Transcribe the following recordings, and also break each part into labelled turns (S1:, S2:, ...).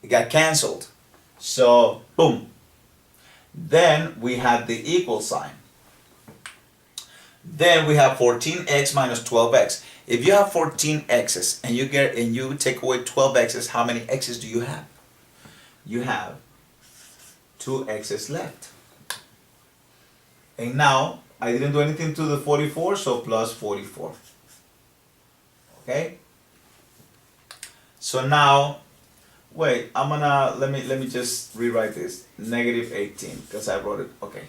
S1: it got canceled. So, boom. Then we have the equal sign. Then we have 14x minus 12x. If you have 14 x's and you take away 12 x's, how many x's do you have? You have 2 x's left. And now I didn't do anything to the 44, so plus 44. Okay? So now, wait, let me just rewrite this. Negative 18, because I wrote it, okay.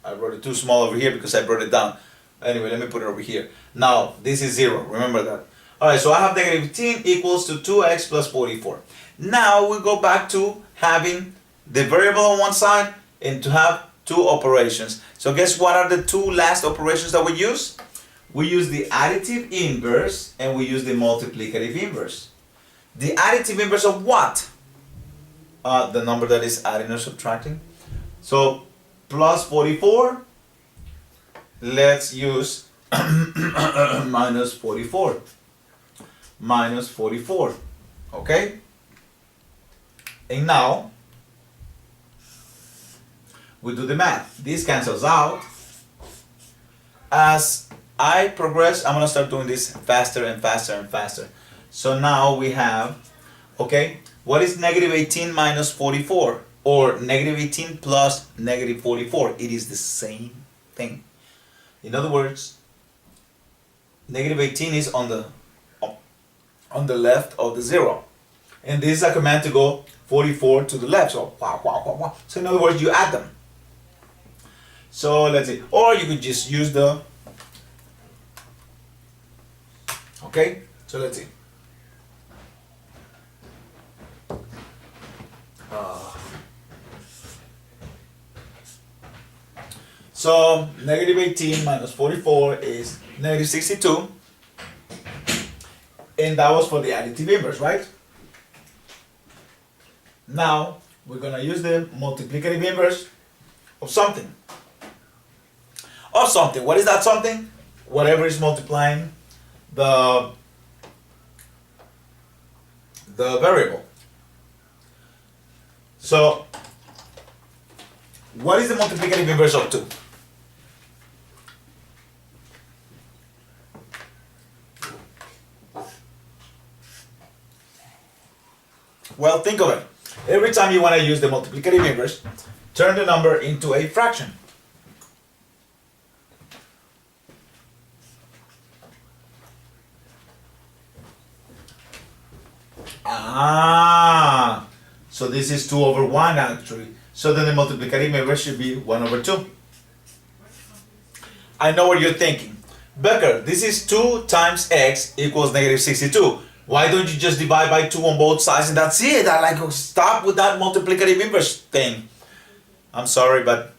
S1: I wrote it too small over here because I brought it down. Anyway, let me put it over here. Now, this is 0, remember that. Alright, so I have negative 18 equals to 2x plus 44. Now we go back to having the variable on one side and to have two operations. So guess what are the two last operations that we use? We use the additive inverse and we use the multiplicative inverse. The additive inverse of what? The number that is adding or subtracting. So plus 44, let's use minus 44. Minus 44. Okay? And now we do the math. This cancels out. As I progress, I'm going to start doing this faster and faster and faster. So now we have, okay, what is negative 18 minus 44? Or negative 18 plus negative 44? It is the same thing. In other words, negative 18 is on the left of the 0. And this is a command to go 44 to the left. So, So in other words, you add them. So let's see. Or you could just use the, okay, so let's see. So negative 18 minus 44 is negative 62. And that was for the additive inverse, right? Now we're going to use the multiplicative inverse of something. Of something. What is that something? Whatever is multiplying the variable. So what is the multiplicative inverse of 2? Well, think of it. Every time you want to use the multiplicative inverse, turn the number into a fraction. So this is 2 over 1 actually. So then the multiplicative inverse should be 1 over 2. I know what you're thinking. Becker, this is 2 times x equals negative 62. Why don't you just divide by 2 on both sides and that's it? Stop with that multiplicative inverse thing. I'm sorry, but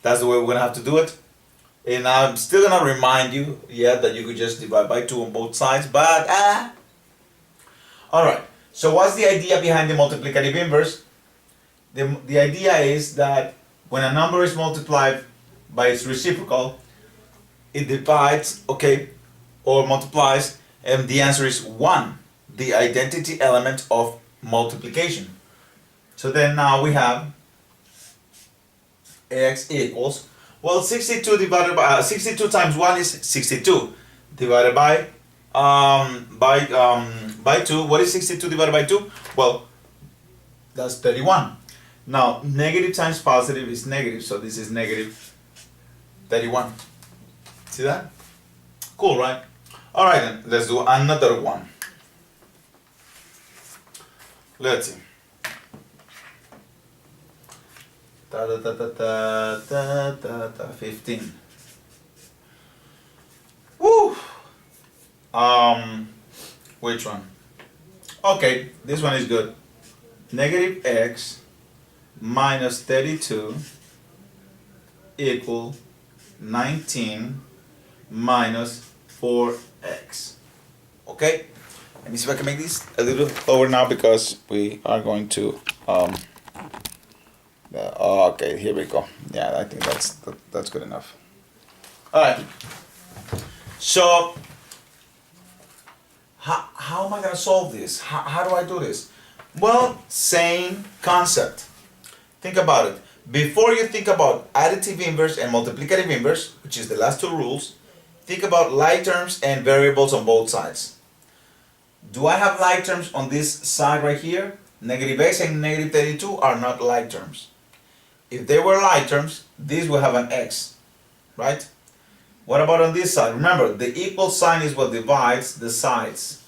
S1: that's the way we're going to have to do it. And I'm still going to remind you, that you could just divide by 2 on both sides, but Alright, so what's the idea behind the multiplicative inverse? The idea is that when a number is multiplied by its reciprocal, it divides, okay, or multiplies, and the answer is 1, the identity element of multiplication. So then now we have x equals, well, 62 divided by 62 times 1 is 62 divided by 2. What is 62 divided by 2? Well, that's 31. Now negative times positive is negative, so this is negative 31. See that? Cool, right? Alright then, let's do another one. Let's see. 15. Woo! Which one? Okay, this one is good. Negative x minus 32 equal 19 minus 4x. Okay? Let me see if I can make this a little lower now because we are going to okay, here we go. Yeah, I think that's good enough. Alright. So how am I going to solve this? How do I do this? Well, same concept. Think about it. Before you think about additive inverse and multiplicative inverse, which is the last two rules, think about like terms and variables on both sides. Do I have like terms on this side right here? Negative x and negative 32 are not like terms. If they were like terms, this will have an x, right? What about on this side? Remember, the equal sign is what divides the sides.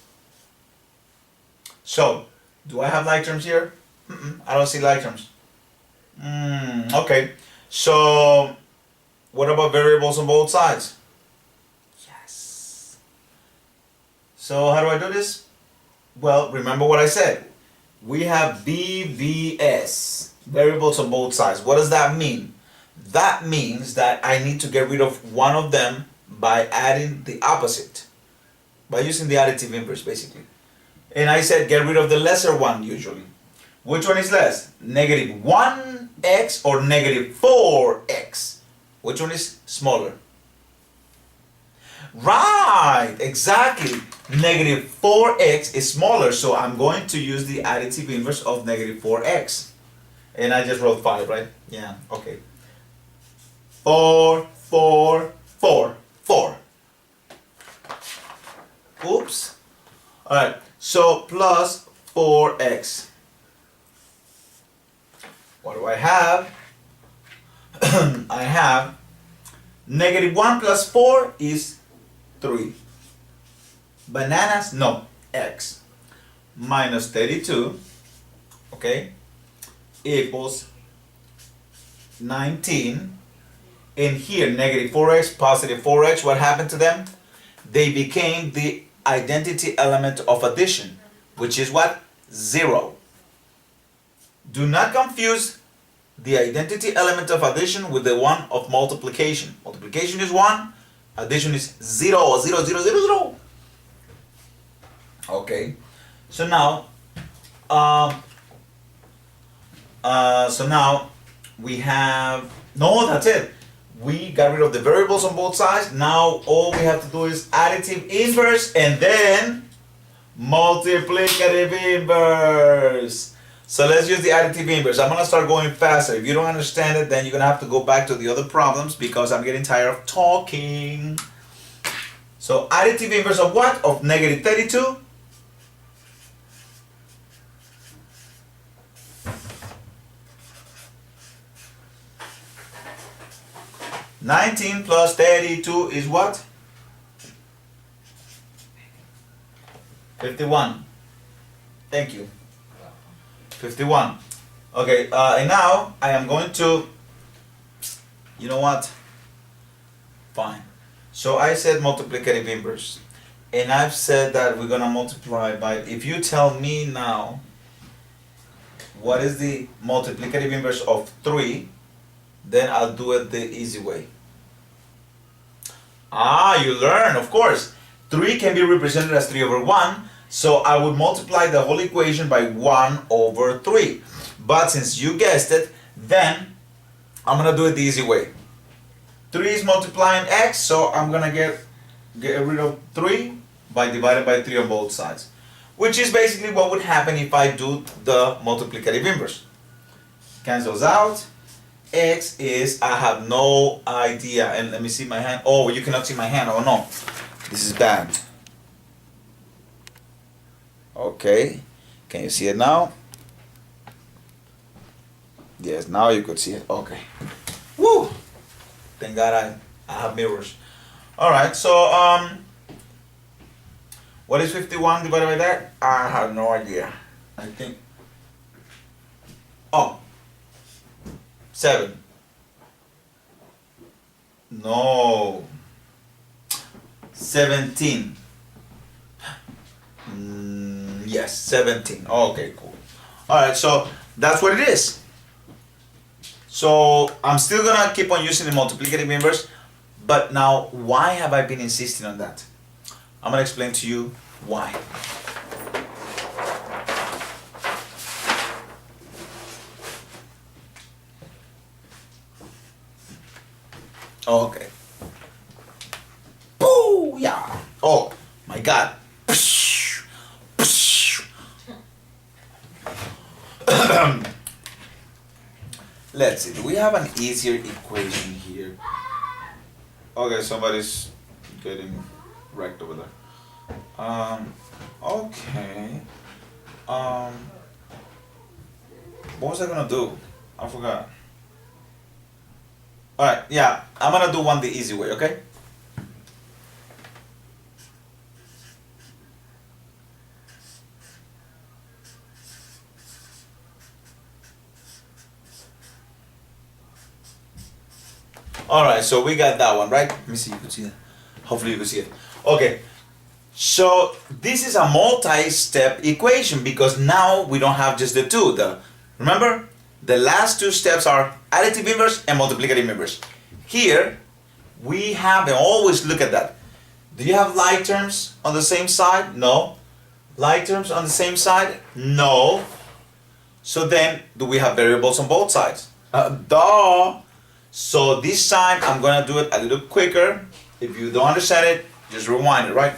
S1: So, do I have like terms here? I don't see like terms. Okay. So, what about variables on both sides? Yes. So, how do I do this? Well, remember what I said. We have VBS, variables on both sides. What does that mean? That means that I need to get rid of one of them by adding the opposite, by using the additive inverse basically. And I said get rid of the lesser one usually. Which one is less? Negative 1x or negative 4x? Which one is smaller? Right, exactly. Negative 4x is smaller, so I'm going to use the additive inverse of negative 4x. And I just wrote 5, right? Yeah, okay. 4, 4, 4, 4. Oops. Alright, so plus 4x. What do I have? I have negative 1 plus 4 is 3. Bananas? No, x. Minus 32, okay, equals 19. And here, negative 4x, positive 4x, what happened to them? They became the identity element of addition, which is what? 0. Do not confuse the identity element of addition with the one of multiplication. Multiplication is 1, addition is 0, 0, 0, 0, 0. Okay, so now, we have, no, that's it. We got rid of the variables on both sides. Now all we have to do is additive inverse and then multiplicative inverse. So let's use the additive inverse. I'm going to start going faster. If you don't understand it, then you're going to have to go back to the other problems because I'm getting tired of talking. So additive inverse of what? Of negative 32. $19 plus 32 is what? 51. Thank you. 51. Okay, and now I am going to, you know what? Fine. So I said multiplicative inverse. And I've said that we're going to multiply by, if you tell me now, what is the multiplicative inverse of 3? Then I'll do it the easy way. You learn, of course. 3 can be represented as 3 over 1. So I would multiply the whole equation by 1 over 3. But since you guessed it, then I'm going to do it the easy way. 3 is multiplying x, so I'm going to get rid of 3 by dividing by 3 on both sides. Which is basically what would happen if I do the multiplicative inverse. Cancels out. X is, I have no idea. And let me see my hand. Oh, you cannot see my hand. Oh no. This is bad. Okay. Can you see it now? Yes, now you could see it. Okay. Woo! Thank God I have mirrors. Alright, so what is 51 divided by that? I have no idea. I think. Oh. 7. No. 17. Yes, 17. Okay, cool. Alright, so that's what it is. So I'm still gonna keep on using the multiplicative inverse, but now why have I been insisting on that? I'm gonna explain to you why. Okay. Boo! Yeah. Oh my God. Let's see, do we have an easier equation here? Okay, somebody's getting wrecked over there. Okay. What was I gonna do? I forgot. Alright, yeah, I'm gonna do one the easy way, okay? Alright, so we got that one, right? Let me see, you can see it. Hopefully you can see it. Okay, so this is a multi-step equation because now we don't have just the two. Remember, the last two steps are additive inverse and multiplicative inverse. Here, we have, and always look at that. Do you have like terms on the same side? No. Like terms on the same side? No. So then, do we have variables on both sides? Duh. So this time, I'm gonna do it a little quicker. If you don't understand it, just rewind it, right?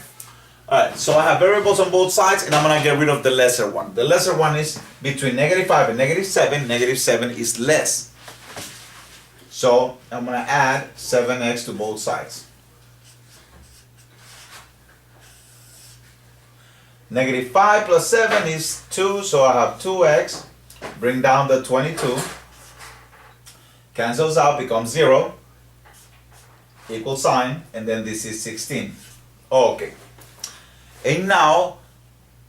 S1: Alright, so I have variables on both sides and I'm gonna get rid of the lesser one. The lesser one is between -5 and -7. -7 is less. So I'm gonna add 7x to both sides. -5 plus 7 is 2, so I have 2x. Bring down the 22. Cancels out, becomes 0. Equal sign, and then this is 16. Okay. And now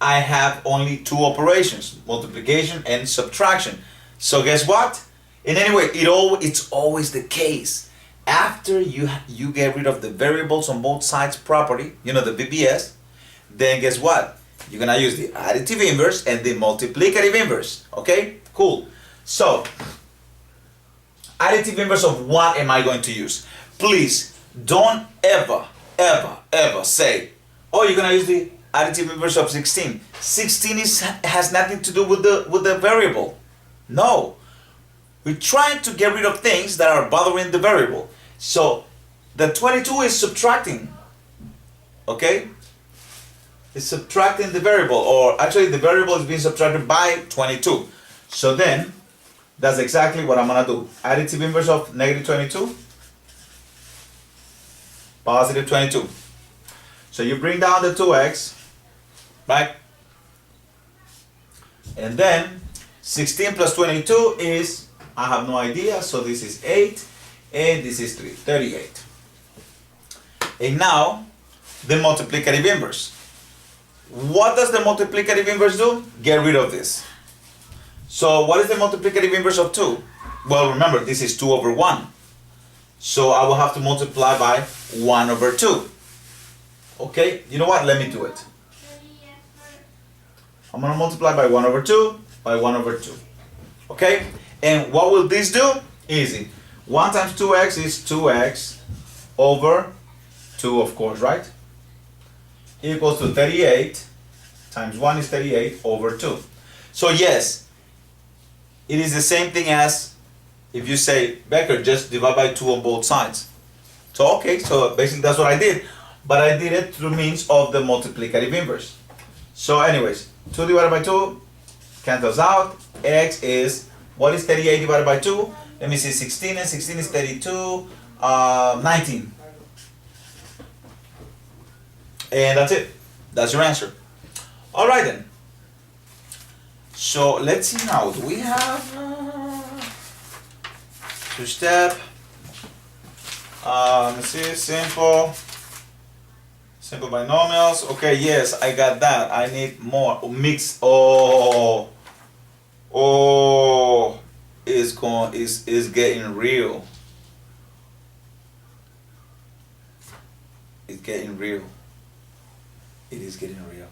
S1: I have only two operations, multiplication and subtraction. So guess what? In any way, it's always the case. After you get rid of the variables on both sides property, you know, the VBS, then guess what? You're gonna use the additive inverse and the multiplicative inverse. Okay? Cool. So, additive inverse of what am I going to use? Please don't ever say, oh, you're gonna use the additive inverse of 16. 16 has nothing to do with the variable. No. We're trying to get rid of things that are bothering the variable. So the 22 is subtracting. Okay? It's subtracting the variable, or actually the variable is being subtracted by 22. So then, that's exactly what I'm gonna do. Additive inverse of -22, positive 22. So you bring down the 2x, right? And then 16 plus 22 is, I have no idea, so this is 8, and this is 3, 38. And now, the multiplicative inverse. What does the multiplicative inverse do? Get rid of this. So what is the multiplicative inverse of 2? Well, remember, this is 2 over 1. So I will have to multiply by 1 over 2. Okay, you know what? Let me do it. I'm going to multiply by 1 over 2, by 1 over 2. Okay? And what will this do? Easy. 1 times 2x is 2x over 2, of course, right? Equals to 38 times 1 is 38 over 2. So yes, it is the same thing as if you say, Becker, just divide by 2 on both sides. So okay, so basically that's what I did. But I did it through means of the multiplicative inverse. So anyways, 2 divided by 2 cancels out. X is, what is 38 divided by 2? Let me see, 16 and 16 is 32, 19. And that's it. That's your answer. All right then. So let's see now. Do we have two-step? Let's see. Simple binomials. Okay. Yes, I got that. I need more. Mix. Oh. It's getting real. It's getting real. It is getting real.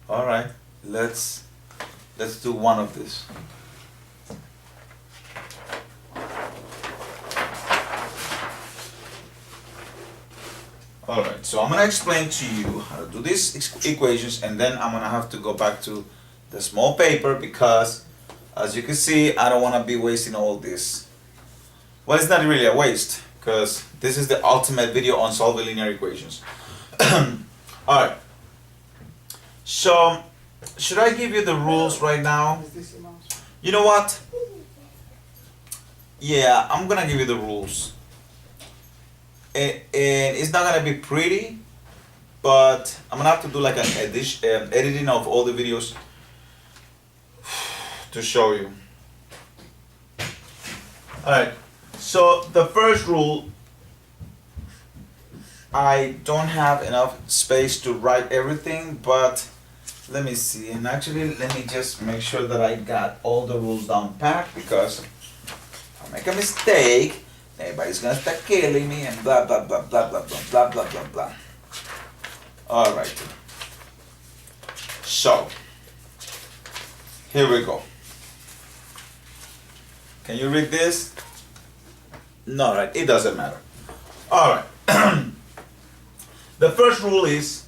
S1: All right, let's do one of this. All right, so I'm gonna explain to you how to do these equations, and then I'm gonna have to go back to the small paper because, as you can see, I don't want to be wasting all this. Well, it's not really a waste because this is the ultimate video on solving linear equations. Alright, so should I give you the rules right now? You know what? Yeah, I'm gonna give you the rules. And it's not gonna be pretty, but I'm gonna have to do like an editing of all the videos to show you. Alright, so the first rule, I don't have enough space to write everything, but let me see. And actually, let me just make sure that I got all the rules down packed, because if I make a mistake, everybody's gonna start killing me and blah blah blah blah blah blah blah blah blah blah. Alright. So, here we go. Can you read this? No, right? It doesn't matter. Alright. The first rule is,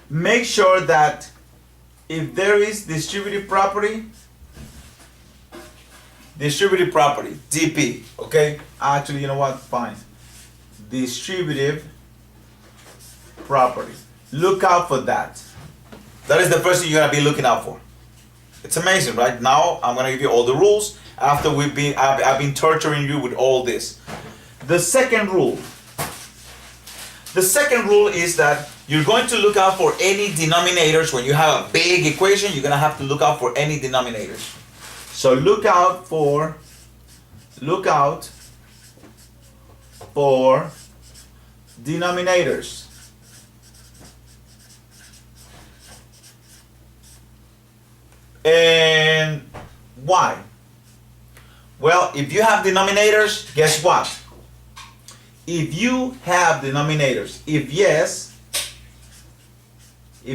S1: make sure that if there is distributive property, DP, okay? Actually, you know what? Fine. Distributive property. Look out for that. That is the first thing you're gonna be looking out for. It's amazing, right? Now I'm gonna give you all the rules after I've been torturing you with all this. The second rule is that you're going to look out for any denominators. When you have a big equation, you're gonna have to look out for any denominators. So look out for denominators. And why? Well, if you have denominators, guess what? If you have denominators, if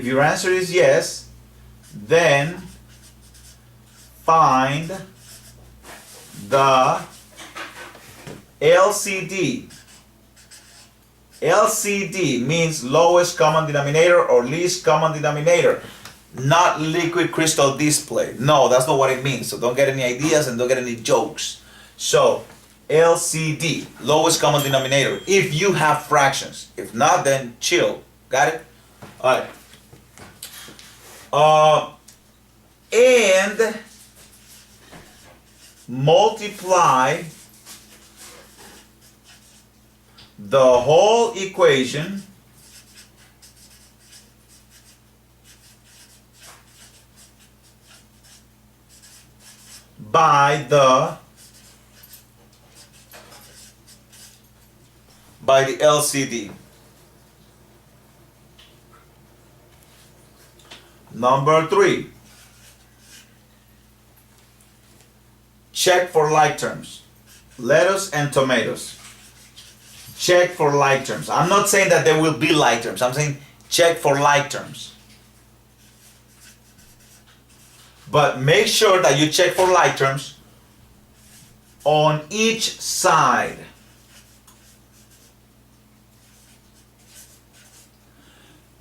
S1: your answer is yes, then find the LCD. LCD means lowest common denominator or least common denominator. Not liquid crystal display. No, that's not what it means. So don't get any ideas and don't get any jokes. So LCD, lowest common denominator, if you have fractions. If not, then chill. Got it? Alright. And multiply the whole equation by the LCD. Number 3, check for like terms. Lettuce and tomatoes. Check for like terms. I'm not saying that there will be like terms. I'm saying check for like terms. But make sure that you check for like terms on each side.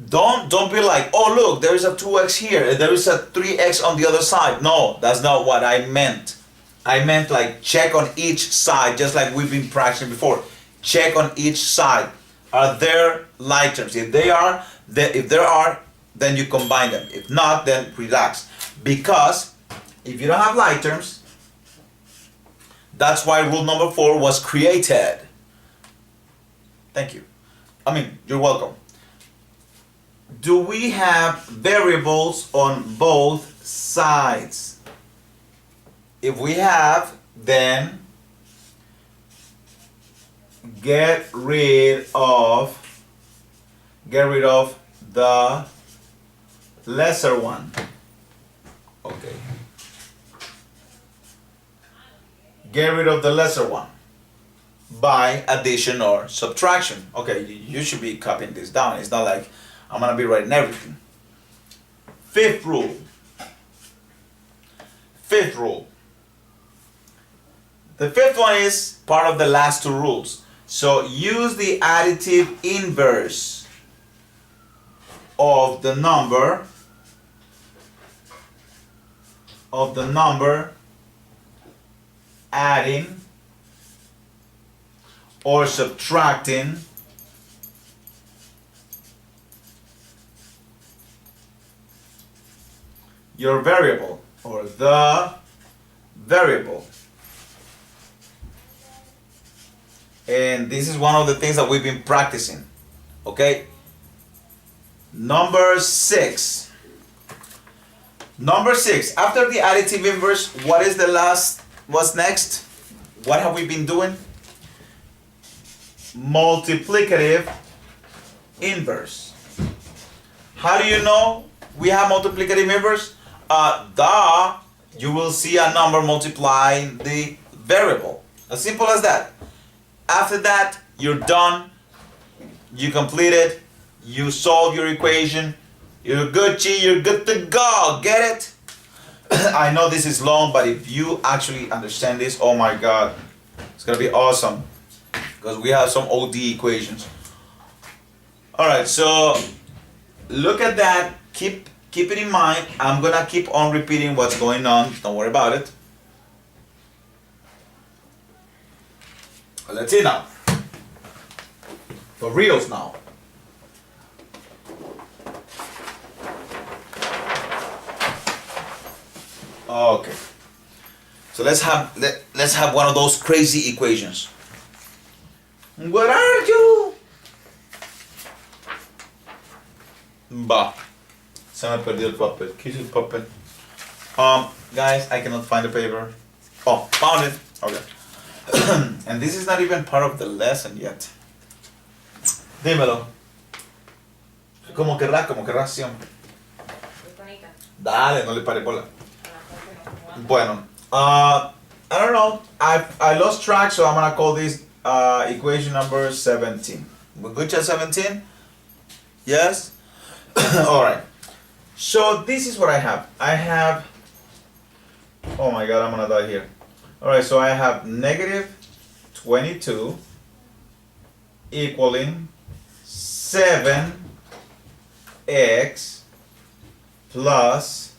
S1: Don't be like, oh look, there is a 2x here, there is a 3x on the other side. No, that's not what I meant. I meant like check on each side, just like we've been practicing before. Check on each side. Are there like terms? If there are, then you combine them. If not, then relax. Because if you don't have like terms, that's why rule number 4 was created. Thank you. You're welcome. Do we have variables on both sides? If we have, then get rid of the lesser one. Okay. Get rid of the lesser one by addition or subtraction. Okay, you should be copying this down. It's not like I'm gonna be writing everything. Fifth rule. The fifth one is part of the last 2 rules. So use the additive inverse of the number adding or subtracting your variable. or the variable. And this is one of the things that we've been practicing. Okay? Number 6. Number 6. After the additive inverse, what's next? What have we been doing? Multiplicative inverse. How do you know we have multiplicative inverse? You will see a number multiplying the variable. As simple as that. After that, you're done. You complete it. You solve your equation. You're Gucci. You're good to go. Get it? I know this is long, but if you actually understand this, oh my God, it's gonna be awesome. Because we have some OD equations. All right, so look at that. Keep it in mind. I'm gonna keep on repeating what's going on. Don't worry about it. Let's see now. For reals now. Okay. So let's have one of those crazy equations. What are you? Bah. Se me perdió el papel. ¿Qué es el papel? Guys, I cannot find the paper. Oh, found it. Okay. And this is not even part of the lesson yet. Dímelo. Como querrás siempre. Dale, no le pare bola. Bueno, I don't know. I lost track, so I'm gonna call this equation number 17. We're good at 17? Yes? Alright. So this is what I have. Oh my God, I'm gonna die here. Alright, so I have negative 22 equaling 7x plus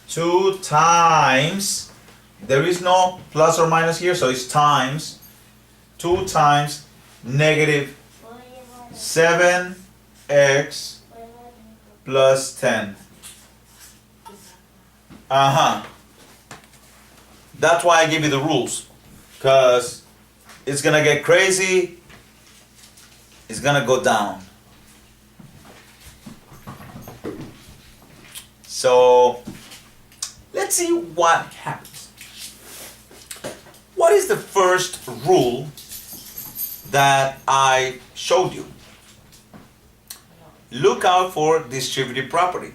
S1: 2 times, there is no plus or minus here, so it's times, 2 times negative 7x plus 10. That's why I give you the rules, because it's gonna get crazy, it's gonna go down. So let's see what happens. What is the first rule that I showed you? Look out for distributive property.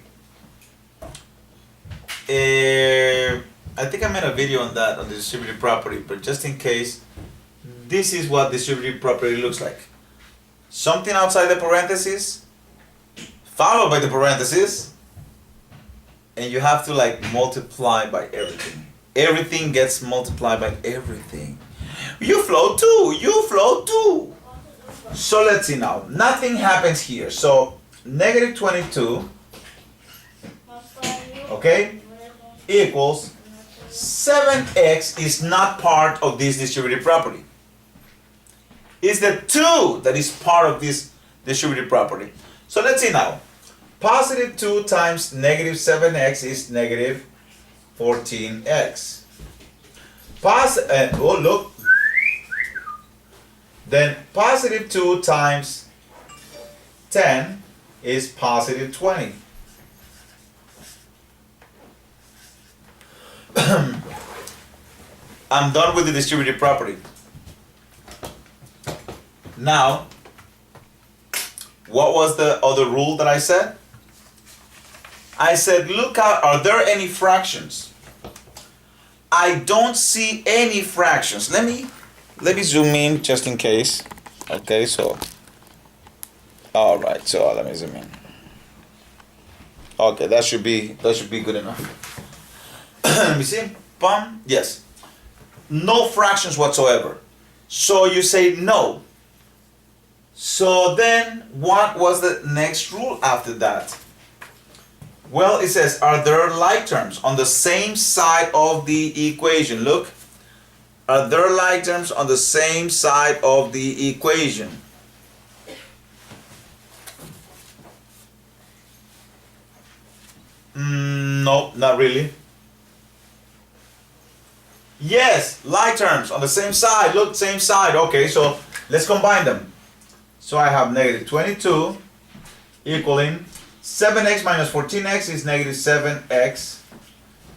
S1: I think I made a video on that, on the distributive property, but just in case, this is what distributive property looks like. Something outside the parentheses, followed by the parentheses, and you have to like multiply by everything. Everything gets multiplied by everything. You float too, you float too. So let's see now, nothing happens here. So negative 22, okay, equals 7x is not part of this distributive property. It's the 2 that is part of this distributive property. So let's see now. Positive 2 times negative 7x is negative 14x. Oh look. Then positive 2 times 10 is positive 20. I'm done with the distributive property. Now, what was the other rule that I said? I said, look out, are there any fractions? I don't see any fractions. Let me zoom in just in case. Okay, so, all right, so let me zoom in. Okay, that should be good enough. Let me see. Bum. Yes. No fractions whatsoever. So you say no. So then, what was the next rule after that? Well, it says, are there like terms on the same side of the equation? Look. Are there like terms on the same side of the equation? No, not really. Yes, like terms on the same side. Look, same side. Okay, so let's combine them. So I have negative 22 equaling 7x minus 14x is negative 7x,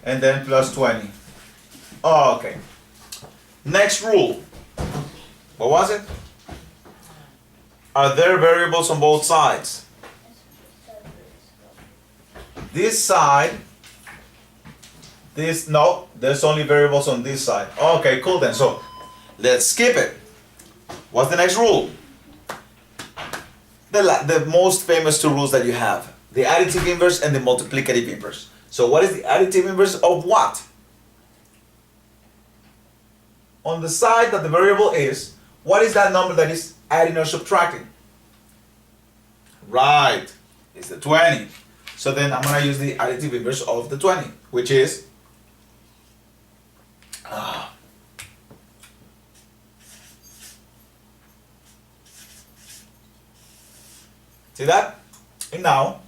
S1: and then plus 20. Oh, okay. Next rule. What was it? Are there variables on both sides? This side, no, there's only variables on this side. Okay, cool then. So let's skip it. What's the next rule? The most famous two rules that you have. The additive inverse and the multiplicative inverse. So what is the additive inverse of what? On the side that the variable is, what is that number that is adding or subtracting? Right, it's the 20. So then I'm going to use the additive inverse of the 20, which is see that? And now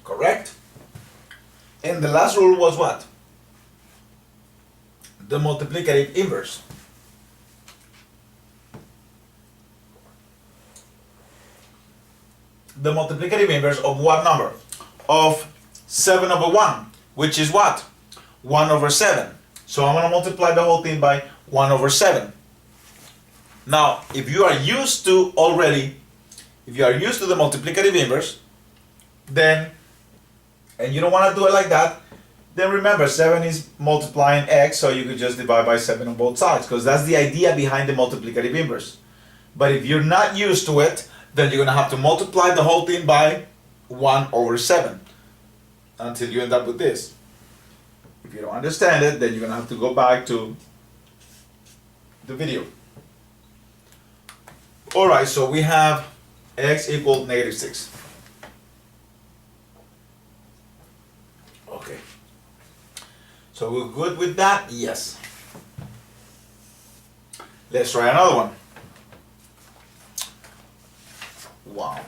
S1: correct? And the last rule was what? The multiplicative inverse. The multiplicative inverse of what number? Of 7 over 1, which is what? 1 over 7. So I'm going to multiply the whole thing by 1 over 7. Now, if you are used to the multiplicative inverse, then, and you don't want to do it like that, then remember 7 is multiplying x, so you could just divide by 7 on both sides, because that's the idea behind the multiplicative inverse. But if you're not used to it, then you're going to have to multiply the whole thing by 1 over 7 until you end up with this. If you don't understand it, then you're going to have to go back to the video. Alright, so we have x equals negative 6. Okay. So we're good with that? Yes. Let's try another one. Wow.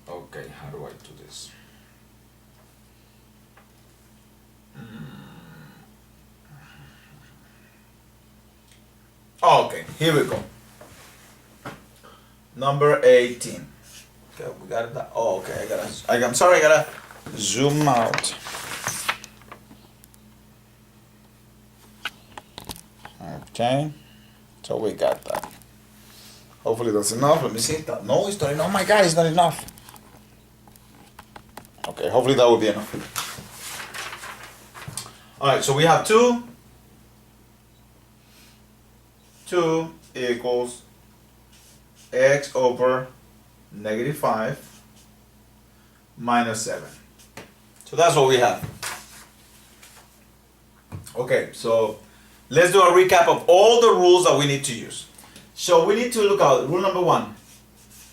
S1: Okay, how do I do this? Okay, here we go. Number 18. Okay, we got that. Oh, okay, I'm sorry, I gotta zoom out. Okay, so we got that. Hopefully that's enough. Let me see. No, it's not enough. Oh my God, it's not enough. Okay, hopefully that will be enough. Alright, so we have 2 equals x over negative 5 minus 7. So that's what we have. Okay, so let's do a recap of all the rules that we need to use. So we need to look out, rule number 1.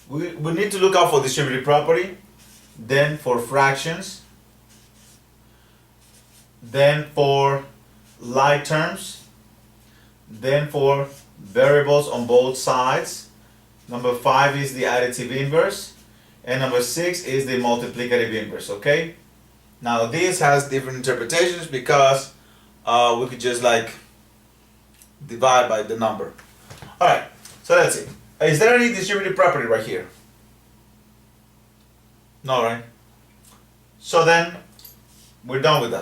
S1: We need to look out for distributive property, then for fractions, then for like terms, then for variables on both sides. Number 5 is the additive inverse, and number 6 is the multiplicative inverse, okay? Now this has different interpretations because we could just like divide by the number. Alright, so that's it. Is there any distributive property right here? No, right? So then we're done with that.